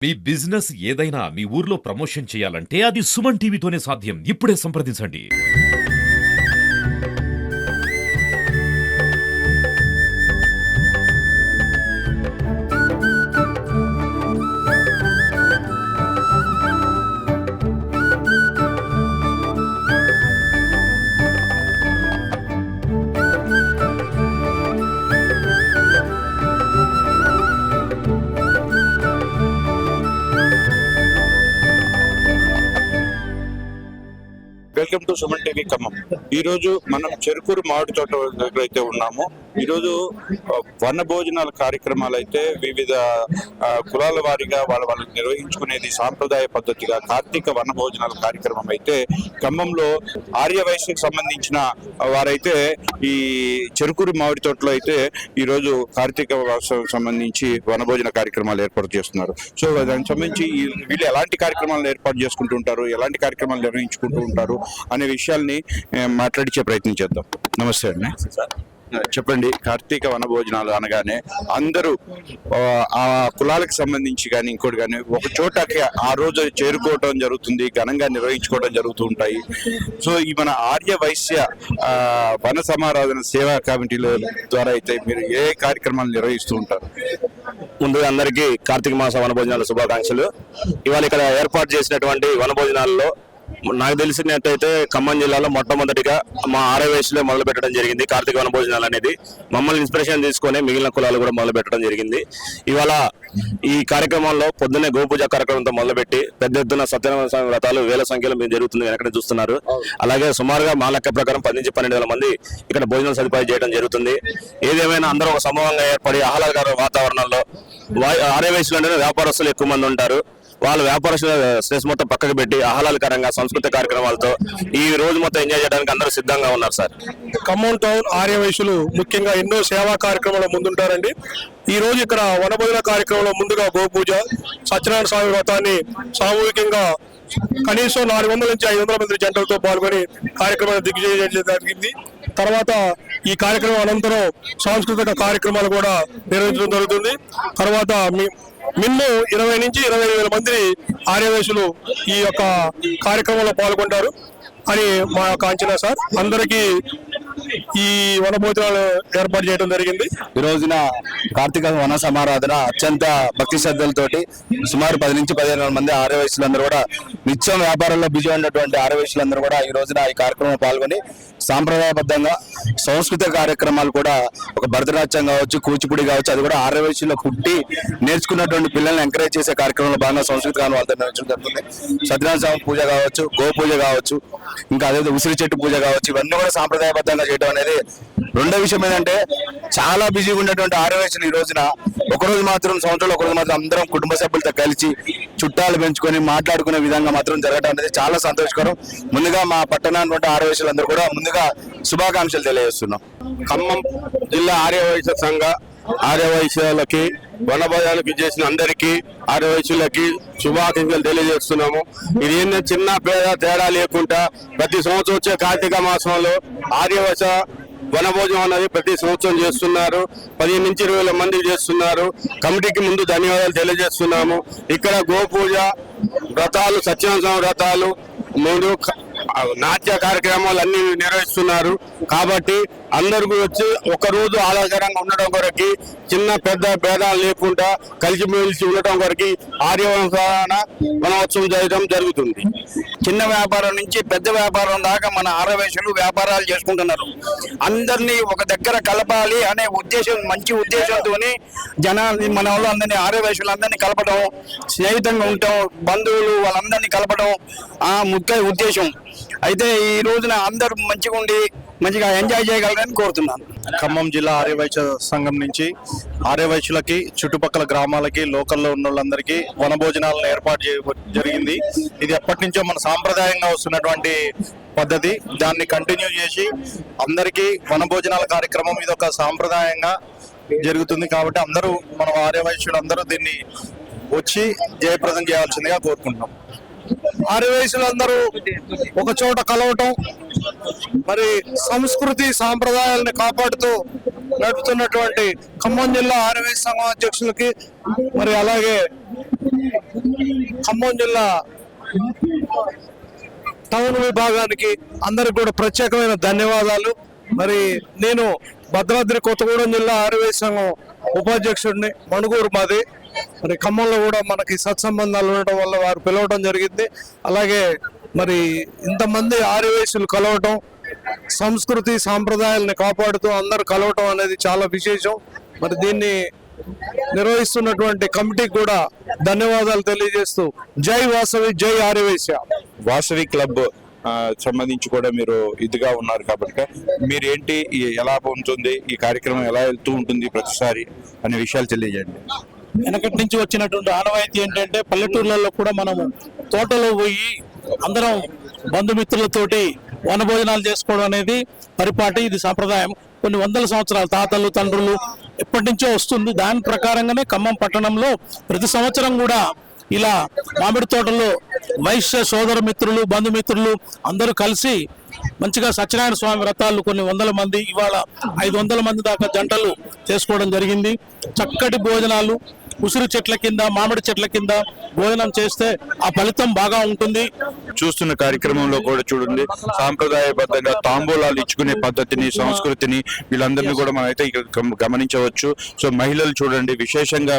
మీ business ఏదైనా మీ ఊర్లో promotion చేయాలంటే అది సుమన్ టీవీతోనే సాధ్యం. ఇప్పుడే సంప్రదించండి. Welcome to Suman TV Khammam. ఈ రోజు మనం చెరుకూరు మామిడి తోట దగ్గర అయితే ఉన్నాము. ఈరోజు వన భోజనాల కార్యక్రమాలు అయితే వివిధ కులాల వారీగా వాళ్ళు నిర్వహించుకునేది సాంప్రదాయ పద్ధతిగా కార్తీక వన భోజనాల కార్యక్రమం అయితే ఖమ్మంలో ఆర్య వైశ్యకు సంబంధించిన వారైతే ఈ చెరుకూరు మామిడి తోటలో అయితే ఈరోజు కార్తీక సంబంధించి వనభోజన కార్యక్రమాలు ఏర్పాటు చేస్తున్నారు. సో దానికి సంబంధించి వీళ్ళు ఎలాంటి కార్యక్రమాలను ఏర్పాటు చేసుకుంటూ ఉంటారు, ఎలాంటి కార్యక్రమాలు నిర్వహించుకుంటూ ఉంటారు అనే విషయాల్ని మాట్లాడించే ప్రయత్నం చేద్దాం. నమస్తే అండి, చెప్పండి. కార్తీక వన భోజనాలు అనగానే అందరూ ఆ కులాలకు సంబంధించి కానీ ఇంకోటి కానీ ఒక చోటకి ఆ రోజు చేరుకోవడం జరుగుతుంది, ఘనంగా నిర్వహించుకోవడం జరుగుతూ ఉంటాయి. సో ఈ మన ఆర్య వైశ్య వన సమారాధన సేవా కమిటీల ద్వారా అయితే మీరు ఏ కార్యక్రమాలు నిర్వహిస్తూ ఉంటారు? ముందుగా అందరికీ కార్తీక మాస వన భోజనాల శుభాకాంక్షలు. ఇవాళ ఇక్కడ ఏర్పాటు చేసినటువంటి వన భోజనాల్లో నాకు తెలిసినట్టయితే ఖమ్మం జిల్లాలో మొట్టమొదటిగా మా ఆర్యవైశ్యులే మొదలు పెట్టడం జరిగింది. కార్తీక వన భోజనాలు అనేది మమ్మల్ని ఇన్స్పిరేషన్ తీసుకొని మిగిలిన కులాలు కూడా మొదలు పెట్టడం జరిగింది. ఇవాళ ఈ కార్యక్రమంలో పొద్దున్నే గోపూజ కార్యక్రమంతో మొదలుపెట్టి పెద్ద ఎత్తున సత్యనారాయణ స్వామి వ్రతాలు వేల సంఖ్యలో మీరు జరుగుతుంది, వెనకనే చూస్తున్నారు. అలాగే సుమారుగా మా లెక్క ప్రకారం 10 నుంచి 12,000 మంది ఇక్కడ భోజనం సదుపాయం చేయడం జరుగుతుంది. ఏదేమైనా అందరూ ఒక సమూహంగా ఏర్పడి ఆహ్లాదకర వాతావరణంలో ఆర్యవైశ్యులు అంటే వ్యాపారస్తులు ఎక్కువ మంది ఉంటారు. వాళ్ళ వ్యాపారస్తుల స్ట్రెస్ మొత్తం పక్కకు పెట్టి ఆహ్లాదకరంగా సంస్కృతి కార్యక్రమాలతో ఈ రోజు మొత్తం ఎంజాయ్ చేయడానికి అందరూ సిద్ధంగా ఉన్నారు సార్. ఖమ్మం టౌన్ ఆర్యవైశ్యులు ముఖ్యంగా ఎన్నో సేవా కార్యక్రమాలు ముందుంటారండి. ఈ రోజు ఇక్కడ వనభోజన కార్యక్రమంలో ముందుగా గోపూజ, సత్యనారాయణ స్వామి వ్రతాన్ని సామూహికంగా కనీసం 400 నుంచి 500 మంది జంటలతో పాల్గొని కార్యక్రమాన్ని దిగ్విజయం జరిగింది. తర్వాత ఈ కార్యక్రమం అనంతరం సాంస్కృతిక కార్యక్రమాలు కూడా నిర్వహించడం జరుగుతుంది. తర్వాత మిన్ను 20 నుంచి 25,000 మంది ఆర్యవైశ్యులు ఈ యొక్క కార్యక్రమంలో పాల్గొంటారు అని మా యొక్క అంచనా సార్. అందరికీ ఈ వన భోజనాలు ఏర్పాటు చేయడం జరిగింది. ఈ రోజున కార్తీక వన సమారాధన అత్యంత భక్తి శ్రద్ధలతోటి సుమారు 10 నుంచి 15,000 మంది ఆర్యవైశ్యులందరూ కూడా నిత్యం వ్యాపారంలో బిజీ ఉన్నటువంటి ఆర్యవైశ్యులందరూ కూడా ఈ రోజున ఈ కార్యక్రమంలో పాల్గొని సాంప్రదాయబద్ధంగా సాంస్కృతిక కార్యక్రమాలు కూడా ఒక భరతనాట్యం కావచ్చు, కూచిపూడి కావచ్చు, అది కూడా ఆర్యవైశ్యుల్లో పుట్టి నేర్చుకున్నటువంటి పిల్లల్ని ఎంకరేజ్ చేసే కార్యక్రమంలో భాగంగా సంస్కృతి వాళ్ళతో నిర్వహించడం జరుగుతుంది. సత్యనారాయణ స్వామి పూజ కావచ్చు, గోపూజ కావచ్చు, ఇంకా అదే ఉసిరి చెట్టు పూజ కావచ్చు, ఇవన్నీ కూడా సాంప్రదాయబద్ధంగా చేయడం అనేది. రెండో విషయం ఏంటంటే చాలా బిజీగా ఉన్నటువంటి ఆర్యవైశ్యులు ఈ రోజున ఒకరోజు మాత్రం సంవత్సరంలో ఒకరోజు మాత్రం అందరం కుటుంబ సభ్యులతో కలిసి చుట్టాలు పెంచుకొని మాట్లాడుకునే విధంగా మాత్రం జరగడం అనేది చాలా సంతోషకరం. ముందుగా మా పట్టణాన్ని ఆర్యవైశ్యులందరూ కూడా ముందుగా శుభాకాంక్షలు తెలియజేస్తున్నాం. ఖమ్మం జిల్లా ఆర్యవైశ్య సంఘ ఆర్యవైశ్యులకి వనభోజనాలకు చేసిన అందరికీ ఆర్యవైశ్యులకి శుభాకాంక్షలు తెలియజేస్తున్నాము. ఇది ఏంటంటే చిన్న పేద తేడా లేకుండా ప్రతి సంవత్సరం వచ్చే కార్తీక మాసంలో ఆర్యవైశ్య వనభోజనం అనేది ప్రతి సంవత్సరం చేస్తున్నారు. 15 నుంచి 20,000 మంది చేస్తున్నారు. కమిటీకి ముందు ధన్యవాదాలు తెలియజేస్తున్నాము. ఇక్కడ గోపూజ వ్రతాలు, సత్యనారాయణ వ్రతాలు, ముందు నాట్య కార్యక్రమాలు అన్ని నిర్వహిస్తున్నారు. కాబట్టి అందరికీ వచ్చి ఒకరోజు ఆహ్లాదకరంగా ఉండడం కొరకి, చిన్న పెద్ద భేదాలు లేకుండా కలిసిమెలిసి ఉండటం కొరకి వనోత్సవం చేయడం జరుగుతుంది. చిన్న వ్యాపారం నుంచి పెద్ద వ్యాపారం దాకా మన ఆర్యవైశ్యులు వ్యాపారాలు చేసుకుంటున్నారు. అందరినీ ఒక దగ్గర కలపాలి అనే ఉద్దేశం, మంచి ఉద్దేశంతో జనాన్ని, మన వాళ్ళు అందరినీ ఆర్యవైశ్యులందరినీ కలపడం, స్నేహితంగా ఉండటం, బంధువులు వాళ్ళందరినీ కలపడం ముఖ్య ఉద్దేశం. అయితే ఈ రోజున అందరూ మంచిగా ఉండి మంచిగా ఎంజాయ్ చేయగలరని కోరుతున్నాను. ఖమ్మం జిల్లా ఆర్యవైశ్య సంఘం నుంచి ఆర్యవైశ్యులకి, చుట్టుపక్కల గ్రామాలకి, లోకల్లో ఉన్న వాళ్ళందరికీ వనభోజనాలను ఏర్పాటు జరిగింది. ఇది ఎప్పటి నుంచో మన సాంప్రదాయంగా వస్తున్నటువంటి పద్ధతి. దాన్ని కంటిన్యూ చేసి అందరికీ వనభోజనాల కార్యక్రమం ఇది ఒక సాంప్రదాయంగా జరుగుతుంది. కాబట్టి అందరూ మన ఆర్యవైశ్యులు అందరూ దీన్ని వచ్చి జయప్రదం చేయాల్సిందిగా కోరుకుంటున్నాం. ఆర్యవైశ్యులందరూ ఒక చోట కలవటం, మరి సంస్కృతి సాంప్రదాయాలను కాపాడుతూ నడుపుతున్నటువంటి ఖమ్మం జిల్లా ఆర్యవైశ్య సంఘం అధ్యక్షులకి, మరి అలాగే ఖమ్మం జిల్లా టౌన్ విభాగానికి అందరికి కూడా ప్రత్యేకమైన ధన్యవాదాలు. మరి నేను భద్రాద్రి కొత్తగూడెం జిల్లా ఆర్యవైశ్య సంఘం ఉపాధ్యక్షుడిని, మణుగూరు మాది. మరి ఖమ్మంలో కూడా మనకి సత్సంబంధాలు ఉండటం వల్ల వారు పిలవటం జరిగింది. అలాగే మరి ఇంతమంది ఆర్యవైశ్యులు కలవటం, సంస్కృతి సాంప్రదాయాలని కాపాడుతూ అందరు కలవటం అనేది చాలా విశేషం. మరి దీన్ని నిర్వహిస్తున్నటువంటి కమిటీకి కూడా ధన్యవాదాలు తెలియజేస్తూ జై వాసవి, జై ఆర్యవైశ్య. వాసవి క్లబ్ సంబంధించి కూడా మీరు ఇదిగా ఉన్నారు కాబట్టి మీరు ఏంటి, ఎలా ఉంటుంది ఈ కార్యక్రమం, ఎలా వెళ్తూ ఉంటుంది ప్రతిసారి అనే విషయాలు తెలియజేయండి. వెనకటి నుంచి వచ్చినటువంటి ఆనవాయితీ ఏంటంటే పల్లెటూర్లలో కూడా మనము తోటలో పోయి అందరం బంధుమిత్రులతోటి వనభోజనాలు చేసుకోవడం అనేది పరిపాటి. ఇది సాంప్రదాయం కొన్ని వందల సంవత్సరాలు తాతలు తండ్రులు ఎప్పటి నుంచో వస్తుంది. దాని ప్రకారంగానే ఖమ్మం పట్టణంలో ప్రతి సంవత్సరం కూడా ఇలా మామిడి తోటలో వైశ్య సోదర మిత్రులు బంధుమిత్రులు అందరూ కలిసి మంచిగా సత్యనారాయణ స్వామి వ్రతాలు కొన్ని వందల మంది, ఇవాళ 500 మంది దాకా జంటలు చేసుకోవడం జరిగింది. చక్కటి భోజనాలు ఉసిరి చెట్ల కింద, మామిడి చెట్ల కింద భోజనం చేస్తే ఆ ఫలితం బాగా ఉంటుంది. చూస్తున్న కార్యక్రమంలో కూడా చూడండి, సాంప్రదాయబద్ధంగా తాంబూలాలు ఇచ్చుకునే పద్ధతిని, సంస్కృతిని వీళ్ళందరినీ కూడా మనం అయితే గమనించవచ్చు. సో మహిళలు చూడండి, విశేషంగా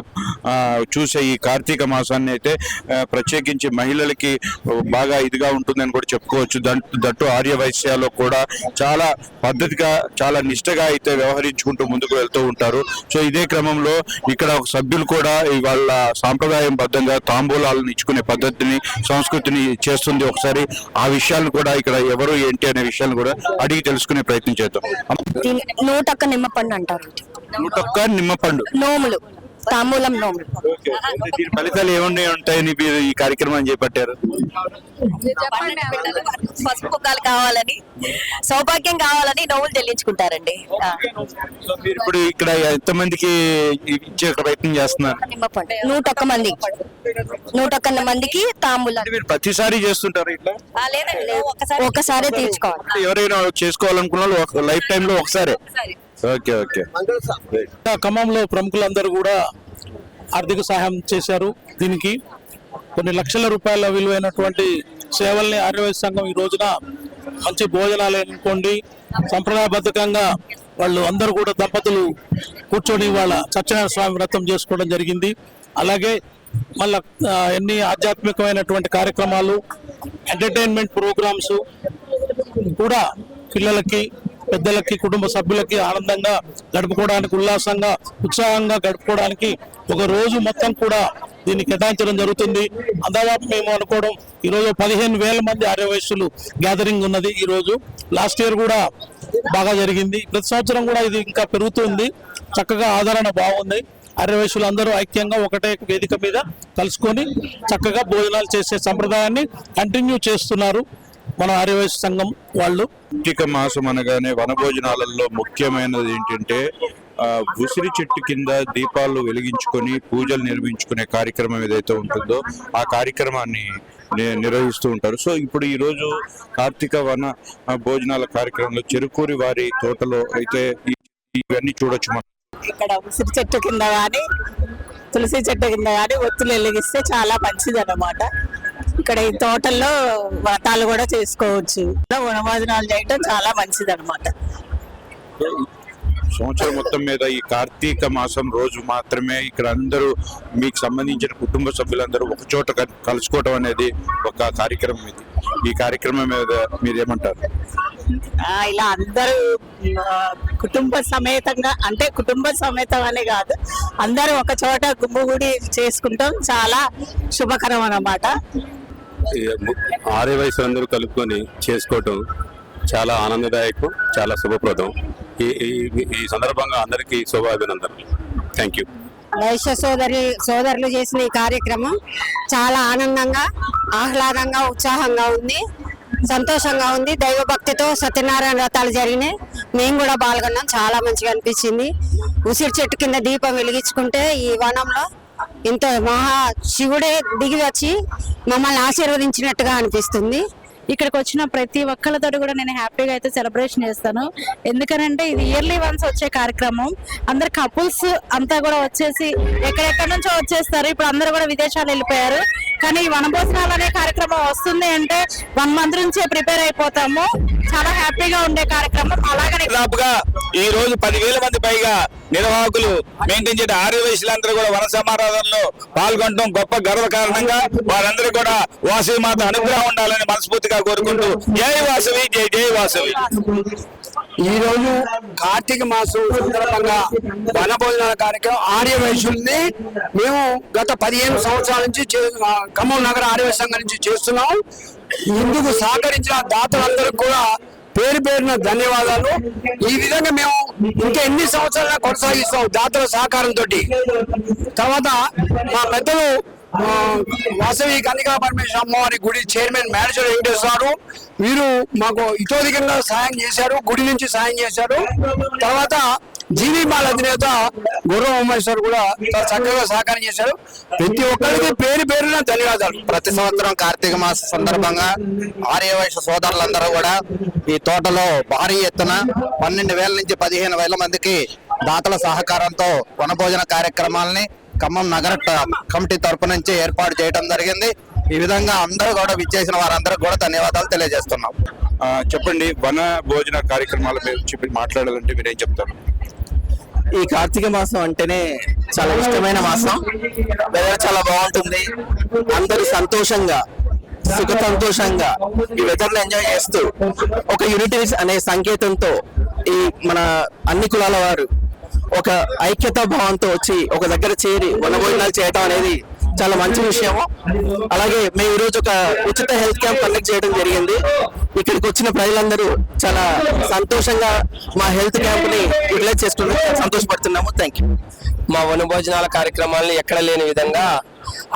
చూసే ఈ కార్తీక మాసాన్ని అయితే ప్రత్యేకించి మహిళలకి బాగా ఇదిగా ఉంటుందని కూడా చెప్పుకోవచ్చు. దట్టు ఆర్య వైశ్యాలో కూడా చాలా పద్ధతిగా, చాలా నిష్టగా అయితే వ్యవహరించుకుంటూ ముందుకు వెళ్తూ ఉంటారు. సో ఇదే క్రమంలో ఇక్కడ సభ్యులు కూడా వాళ్ళ సాంప్రదాయం బద్ధంగా తాంబూలాలను ఇచ్చుకునే పద్ధతిని, సంస్కృతిని చేస్తుంది. ఒకసారి ఆ విషయాలను కూడా ఇక్కడ ఎవరు ఏంటి అనే విషయాలను కూడా అడిగి తెలుసుకునే ప్రయత్నం చేద్దాం. 101 నిమ్మపండు అంటారు. 101 నిమ్మపండు నోములు, తాంబూలం నోములు. దీని ఫలితాలు ఏమన్నా ఉంటాయని మీరు ఈ కార్యక్రమం చేపట్టారు? పసుపు కుంకాలు కావాలని, సౌభాగ్యం కావాలని నోములు చెల్లించుకుంటారండి. సో మీరు ఇప్పుడు ఇక్కడ ఎంతమందికి ఇచ్చే ప్రయత్నం చేస్తున్నారు? నిమ్మపండు 101 మందికి తాంబూలం. మీరు ప్రతిసారి చేస్తుంటారు ఇట్లా? లేదండి, ఒకసారి తీర్చుకోవాలి. ఎవరైనా చేసుకోవాలనుకున్న వాళ్ళు లైఫ్ టైమ్ లో ఒకసారి. Okay okay. ఖమ్మంలో ప్రముఖులందరూ కూడా ఆర్థిక సహాయం చేశారు. దీనికి కొన్ని లక్షల రూపాయల విలువైనటువంటి సేవల్ని ఆర్యవైశ్య సంఘం ఈ రోజున మంచి భోజనాలు అనుకోండి, సంప్రదాయబద్ధకంగా వాళ్ళు అందరూ కూడా దంపతులు కూర్చొని వాళ్ళ సత్యనారాయణ స్వామి వ్రతం చేసుకోవడం జరిగింది. అలాగే మళ్ళా ఎన్ని ఆధ్యాత్మికమైనటువంటి కార్యక్రమాలు, ఎంటర్టైన్మెంట్ ప్రోగ్రామ్స్ కూడా పిల్లలకి, పెద్దలకి, కుటుంబ సభ్యులకి ఆనందంగా గడుపుకోవడానికి, ఉల్లాసంగా ఉత్సాహంగా గడుపుకోవడానికి ఒక రోజు మొత్తం కూడా దీన్ని కేటాయించడం జరుగుతుంది. దాదాపు మేము అనుకోవడం ఈరోజు 15,000 మంది ఆర్యవైశ్యులు గ్యాదరింగ్ ఉన్నది. ఈ రోజు లాస్ట్ ఇయర్ కూడా బాగా జరిగింది. ప్రతి సంవత్సరం కూడా ఇది ఇంకా పెరుగుతుంది. చక్కగా ఆదరణ బాగుంది. ఆర్యవైశ్యులు అందరూ ఐక్యంగా ఒకటే వేదిక మీద కలుసుకొని చక్కగా భోజనాలు చేసే సంప్రదాయాన్ని కంటిన్యూ చేస్తున్నారు మన ఆర్యవైశ్య సంఘం వాళ్ళు. కార్తీక మాసం అనగానే వనభోజనాలలో ముఖ్యమైనది ఏంటంటే ఉసిరి చెట్టు కింద దీపాలు వెలిగించుకొని పూజలు నిర్వహించుకునే కార్యక్రమం ఏదైతే ఉంటుందో ఆ కార్యక్రమాన్ని నిర్వహిస్తూ ఉంటారు. సో ఇప్పుడు ఈ రోజు కార్తీక వన భోజనాల కార్యక్రమంలో చెరుకూరి వారి తోటలో అయితే ఇవన్నీ చూడొచ్చు మనం. ఇక్కడ ఉసిరి చెట్టు కింద కానీ, తులసి చెట్టు కింద కానీ ఒత్తులు వెలిగిస్తే చాలా మంచిది అన్నమాట. ఇక్కడ ఈ తోటల్లో వ్రతాలు కూడా చేసుకోవచ్చు. వనభోజనాలు చేయటం చాలా మంచిది అన్నమాట. సంవత్సరం మొత్తం మీద ఈ కార్తీక మాసం రోజు మాత్రమే ఇక్కడ అందరూ మీకు సంబంధించిన కుటుంబ సభ్యులందరూ ఒక చోట కలుసుకోవడం అనేది ఒక కార్యక్రమం. ఇది ఈ కార్యక్రమం మీద మీరేమంటారు? ఇలా అందరూ కుటుంబ సమేతంగా, అంటే కుటుంబ సమేతం అనే కాదు, అందరూ ఒక చోట గుమ్ముగుడి చేసుకుంటాం చాలా శుభకరం అన్నమాట. ఆర్యవైశ్యులందరూ కలుపుకొని చేసుకోవటం చాలా ఆనందదాయకం, చాలా శుభప్రదం. ఈ సందర్భంగా అందరికీ శుభాభినందనలు. Thank you. వైశ్య సోదరులు చేసిన ఈ కార్యక్రమం చాలా ఆనందంగా, ఆహ్లాదంగా, ఉత్సాహంగా ఉంది, సంతోషంగా ఉంది. దైవభక్తితో సత్యనారాయణ వ్రతాలు జరిగినాయి. మేము కూడా పాల్గొన్నాం. చాలా మంచిగా అనిపించింది. ఉసిరి చెట్టు కింద దీపం వెలిగించుకుంటే ఈ వనంలో ఇంత మహా శివుడే దిగి వచ్చి మమ్మల్ని ఆశీర్వదించినట్టుగా అనిపిస్తుంది. ఇక్కడికి వచ్చిన ప్రతి ఒక్కళ్ళతో కూడా నేను హ్యాపీగా అయితే సెలబ్రేషన్ చేస్తాను. ఎందుకనంటే ఇది ఇయర్లీ వన్స్ వచ్చే కార్యక్రమం. అందరు కపుల్స్ అంతా కూడా వచ్చేసి ఎక్కడెక్కడి నుంచో వచ్చేస్తారు. ఇప్పుడు అందరూ కూడా విదేశాలు వెళ్ళిపోయారు. కానీ ఈ వనభోజనాలు అనే కార్యక్రమం వస్తుంది అంటే 1 month నుంచే ప్రిపేర్ అయిపోతాము. చాలా హ్యాపీగా ఉండే కార్యక్రమం. అలాగే దాదాపుగా ఈ రోజు 10,000 మంది పైగా నిర్వాహకులు మెయింటైన్ చేసే ఆర్యవైశ్యులందరూ కూడా వన సమారాధనలో పాల్గొనడం గొప్ప గర్వ కారణంగా వారందరూ కూడా వాసవి మాత అనుగ్రహం ఉండాలని మనస్ఫూర్తిగా కోరుకుంటూ జై వాసవి, జై జై వాసవి. ఈ రోజు కార్తీక మాసం సందర్భంగా వనభోజనాల కార్యక్రమం ఆర్యవైశ్యుల్ని మేము గత 15 సంవత్సరాల నుంచి ఖమ్మం నగర ఆర్యవైశ్య సంఘం నుంచి చేస్తున్నాం. ఇందుకు సహకరించిన దాతలందరికీ కూడా పేరు పేరున ధన్యవాదాలు. ఈ విధంగా మేము ఇంకా ఎన్ని సంవత్సరాలు కొనసాగిస్తాం దాతల సహకారంతో. తర్వాత మా పెద్దలు వాసవి కన్నికా పరమేశ్వర అమ్మవారి గుడి చైర్మన్ మేనేజర్ వెంకటేశ్వర వీరు మాకు ఇతోధికంగా సాయం చేశారు, గుడి నుంచి సాయం చేశారు. తర్వాత జీవీమాల అధినేత గుర్రం ఉమేశ్వర్ కూడా చాలా చక్కగా సహకారం చేశారు. ప్రతి ఒక్కరికి పేరు పేరున ధన్యవాదాలు. ప్రతి సంవత్సరం కార్తీక మాస సందర్భంగా ఆర్యవైశ్య సోదరులందరూ కూడా ఈ తోటలో భారీ ఎత్తున 12,000 నుంచి 15,000 మందికి దాతల సహకారంతో వనభోజన కార్యక్రమాలని ఖమ్మం నగర కమిటీ తరపు నుంచి ఏర్పాటు చేయడం జరిగింది. ఈ విధంగా అందరూ కూడా విచ్చేసిన వారందరికీ కూడా ధన్యవాదాలు తెలియజేస్తున్నాం. చెప్పండి, వన భోజన కార్యక్రమాల మీద చెప్పి మాట్లాడాలంటే మీరేం చెప్తారు? ఈ కార్తీక మాసం అంటేనే చాలా ఇష్టమైన మాసం. వెదర్ చాలా బాగుంటుంది. అందరూ సంతోషంగా సుఖ సంతోషంగా ఈ వెదర్ ని ఎంజాయ్ చేస్తూ ఒక యూనిటీ అనే సంకేతంతో ఈ మన అన్ని కులాల వారు ఒక ఐక్యతా భావంతో వచ్చి ఒక దగ్గర చేరి వనభోజనాలు చేయటం అనేది చాలా మంచి విషయము. అలాగే మేము ఈరోజు ఒక ఉచిత హెల్త్ క్యాంప్ కండక్ట్ చేయడం జరిగింది. ఇక్కడికి వచ్చిన ప్రజలందరూ చాలా సంతోషంగా మా హెల్త్ క్యాంప్ ని యూటిలైజ్ చేసుకుని సంతోషపడుతున్నాము. Thank you. మా వనభోజనాల కార్యక్రమాలను ఎక్కడ లేని విధంగా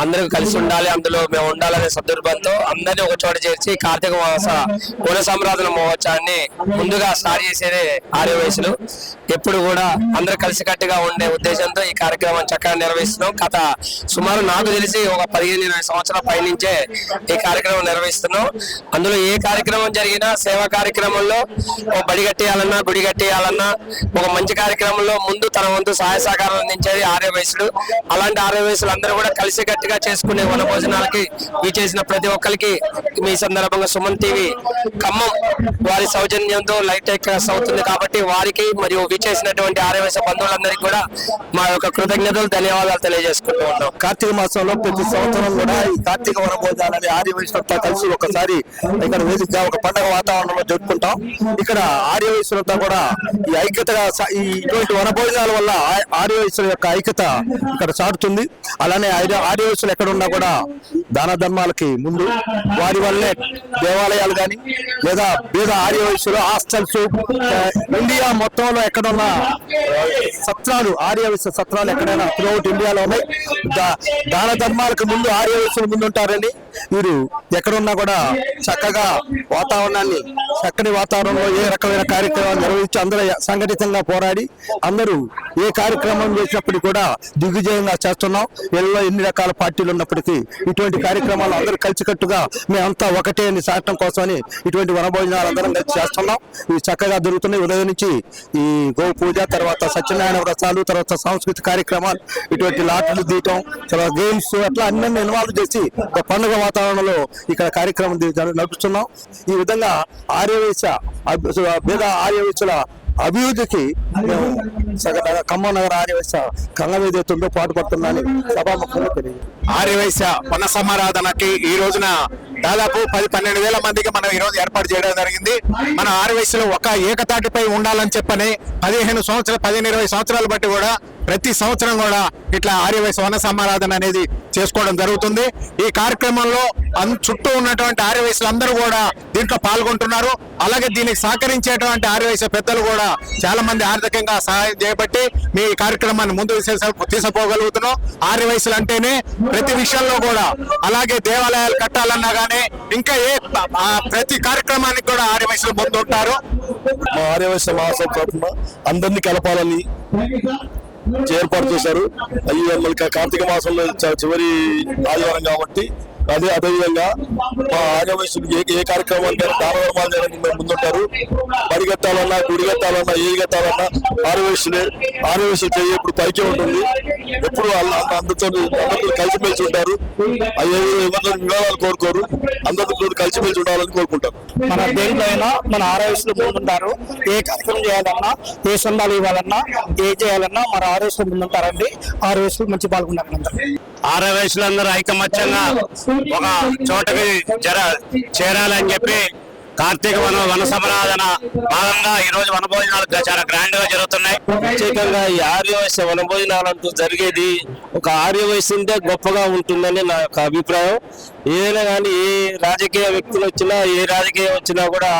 అందరూ కలిసి ఉండాలి, అందులో మేము ఉండాలనే సందర్భంతో అందరినీ ఒక చోట చేర్చి కార్తీక మాస వన సంరాధన మహోత్సవాన్ని ముందుగా స్టార్ట్ చేసేదే ఆర్యవైశ్యులు. ఎప్పుడు కూడా అందరూ కలిసికట్టుగా ఉండే ఉద్దేశంతో ఈ కార్యక్రమం చక్కగా నిర్వహిస్తున్నాం. గత సుమారు నాకు తెలిసి ఒక 15-20 సంవత్సరాల పైనుంచే ఈ కార్యక్రమం నిర్వహిస్తున్నాం. అందులో ఏ కార్యక్రమం జరిగినా సేవా కార్యక్రమంలో బడి కట్టేయాలన్నా గుడి కట్టేయాలన్నా ఒక మంచి కార్యక్రమంలో ముందు తన వంతు సహాయ సహకారాలు అందించేది ఆర్యవైశ్యులు. అలాంటి ఆర్యవైశ్యులు అందరూ కూడా కలిసి గట్టిగా చేసుకునే వన భోజనాలకి చేసిన ప్రతి ఒక్కరికి మీ సందర్భంగా సుమన్ టీవీ ఖమ్మం వారి సౌజన్యంతో లైట్ టెలికాస్ట్ అవుతుంది కాబట్టి వారికి మరియు చేసినటువంటి ఆర్యవైశ్య బంధువులందరికీ కూడా మా యొక్క కృతజ్ఞతలు, ధన్యవాదాలు తెలియజేసుకుంటూ ఉన్నాం. కార్తీక మాసంలో ప్రతి సంవత్సరం కూడా ఈ కార్తీక వనభోజనాలని ఆర్యవైశ్యులతో కలిసి ఒకసారి ఇక్కడ వేదికగా ఒక పండుగ వాతావరణంలో జరుపుకుంటాం. ఇక్కడ ఆర్యవైశ్యులతో కూడా ఈ ఐక్యతగా ఇటువంటి వనభోజనాల వల్ల ఆర్యవైశ్యుల యొక్క ఐక్యత ఇక్కడ చాటుతుంది. అలానే ఆర్యవైశ్యులు ఎక్కడున్నా కూడా దాన ధర్మాలకి ముందు వారి వల్లే దేవాలయాలు కానీ లేదా పేద ఆర్యవైశ్యులు హాస్టల్స్ ఇండియా మొత్తంలో ఎక్కడున్నా సత్రాలు ఆర్యవైశ్య సత్రాలు ఎక్కడైనా త్రూఅవుట్ ఇండియాలో ఉన్నాయి. దాన ధర్మాలకు ముందు ఆర్యవైశ్యులు ముందు ఉంటారని వీరు ఎక్కడున్నా కూడా చక్కగా వాతావరణాన్ని చక్కని వాతావరణంలో ఏ రకమైన కార్యక్రమాలు నిర్వహించి అందరూ సంఘటితంగా పోరాడి అందరూ ఏ కార్యక్రమం చేసినప్పటికీ కూడా దిగ్విజయంగా చేస్తున్నాం. ఎన్ని రకాల పార్టీలు ఉన్నప్పటికీ ఇటువంటి కార్యక్రమాలు అందరూ కలిసికట్టుగా మేమంతా ఒకటే అని సాగటం కోసమని ఇటువంటి వనభోజనాలు అందరం కలిసి చేస్తున్నాం. ఇవి చక్కగా దొరుకుతున్నాయి. ఉదయం నుంచి ఈ గో పూజ, తర్వాత సత్యనారాయణ వ్రతాలు, తర్వాత సాంస్కృతిక కార్యక్రమాలు, ఇటువంటి లాటలు తీయటం, తర్వాత గేమ్స్ అట్లా అన్ని ఇన్వాల్వ్ చేసి ఒక పండుగ వాతావరణంలో ఇక్కడ కార్యక్రమం నడుపుతున్నాం. ఈ విధంగా పేద ఆర్యవైశ్యుల అభివృద్ధికి మేము ఖమ్మం నగర ఆర్యవైశ్య కంగవేదితో పాటుపడుతున్నానని సభాముఖంగా తెలియదు. ఆర్యవైశ్య వన సమారాధనకి ఈ రోజున దాదాపు 10-12 వేల మందికి మనం ఈ రోజు ఏర్పాటు చేయడం జరిగింది. మన ఆర్యవైశ్యులు ఒక ఏకతాటిపై ఉండాలని చెప్పని 15-20 సంవత్సరాలు బట్టి కూడా ప్రతి సంవత్సరం కూడా ఇట్లా ఆర్యవైశ్య వన సమారాధన అనేది చేసుకోవడం జరుగుతుంది. ఈ కార్యక్రమంలో చుట్టూ ఉన్నటువంటి ఆర్యవైశ్యులు అందరూ కూడా దీంట్లో పాల్గొంటున్నారు. అలాగే దీనికి సహకరించేటువంటి ఆర్యవైశ్య పెద్దలు కూడా చాలా మంది ఆర్థికంగా సహాయం చేయబట్టి మీ కార్యక్రమాన్ని ముందుకు తీసుకుపోగలుగుతున్నాం. ఆర్యవైశ్యులు అంటేనే ప్రతి విషయంలో కూడా, అలాగే దేవాలయాలు కట్టాలన్నా గానీ ఇంకా ప్రతి కార్యక్రమానికి కూడా ఆర్యవైశ్యులు ముందుంటారు. మా ఆర్యవైశ్య మహాసభ తరఫున అందరినీ కలపాలని ఏర్పాటు చేశారు. కార్తీక మాసంలో చివరి ఆదివారం కాబట్టి అదేవిధంగా మా ఆర్యవైశ్యులు ఏ కార్యక్రమాలు దాన ధర్మాలు చేయడానికి ముందుంటారు. పరిగెత్తాలన్నా, గుడిగెత్తాలన్నా, ఏ గెత్తాలన్నా ఆర్యవైశ్యులు చేయి ఎప్పుడు పైకే ఉంటుంది. ఎప్పుడు అందరితో కలిసిమెలిసి ఉంటారు. ఎవరితో వివాదాలు కోరుకోరు. అందరితో కలిసిమెలిసి ఉండాలని కోరుకుంటారు. మన దేనిపైన మన ఆర్యవైశ్యులు ముందుంటారు. ఏ కార్యక్రమం చేయాలన్నా, ఏ సందాలు ఇవ్వాలన్నా, ఏ చేయాలన్నా మన ఆర్యవైశ్యులు ముందుంటారండి. ఆర్యవైశ్యులు మంచి పాల్గొన్నారు. ఆర్యవైశ్యులందరూ ఐకమత్యంగా ఒక చోటకి చేరాలని చెప్పి కార్తీక వన సమారాధన భాగంగా ఈ రోజు వనభోజనాలు చాలా గ్రాండ్ గా జరుగుతున్నాయి. ప్రత్యేకంగా ఈ ఆర్యవైశ్య వనభోజనాలు అంటూ జరిగేది ఒక ఆర్యవైశ్యంటే గొప్పగా ఉంటుందని నా యొక్క అభిప్రాయం. ఏదైనా కానీ ఏ రాజకీయ వ్యక్తులు వచ్చినా, ఏ రాజకీయం వచ్చినా కూడా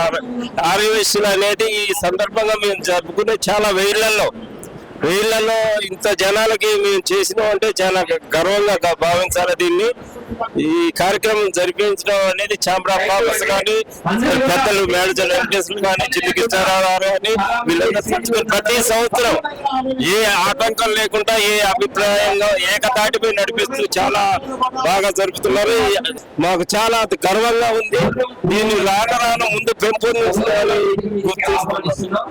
ఆర్యవైశ్యులు అనేది ఈ సందర్భంగా మేము జరుపుకునే చాలా వెయిళ్లలో ఇంత జనాలకి మేము చేసినాం అంటే చాలా గర్వంగా భావించాలి. దీన్ని ఈ కార్యక్రమం జరిపించడం అనేది ఛాంబర్ ఆఫ్ కామర్స్ కానీ, పెద్దలు మేనేజర్ వెంకటేశ్వరులు కానీ, చిన్నకిస్తారావు గారు కానీ వీళ్ళందరూ ప్రతి సంవత్సరం ఏ ఆటంకం లేకుండా ఏ అభిప్రాయంగా ఏకతాటిపై నడిపిస్తూ చాలా బాగా జరుపుతున్నారు. మాకు చాలా గర్వంగా ఉంది. దీన్ని రాను ముందు పెంపొందించాలని గుర్తిస్తున్నాం.